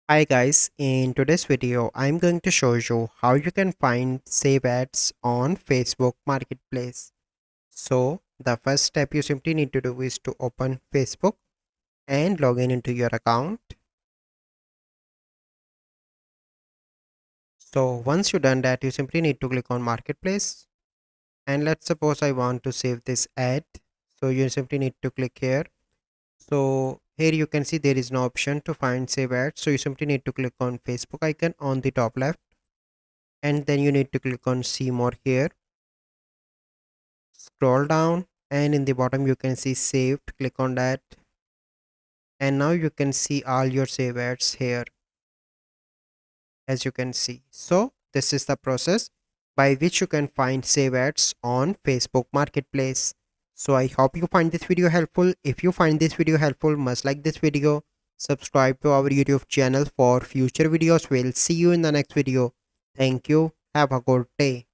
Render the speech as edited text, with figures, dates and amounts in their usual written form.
Hi guys, in today's video I'm going to show you how you can find save ads on Facebook Marketplace. So the first step you simply need to do is to open Facebook and log in into your account. So once you've done that, you simply need to click on Marketplace, and let's suppose I want to save this ad. So you simply need to click here. So here you can see there is no option to find save ads. So you simply need to click on Facebook icon on the top left, and then you need to click on see more here. Scroll down, and in the bottom you can see saved. Click on that, and now you can see all your save ads here, as you can see. So this is the process by which you can find save ads on Facebook Marketplace. So I hope you find this video helpful. If you find this video helpful, must like this video, subscribe to our YouTube channel for future videos. We'll see you in the next video. Thank you. Have a good day.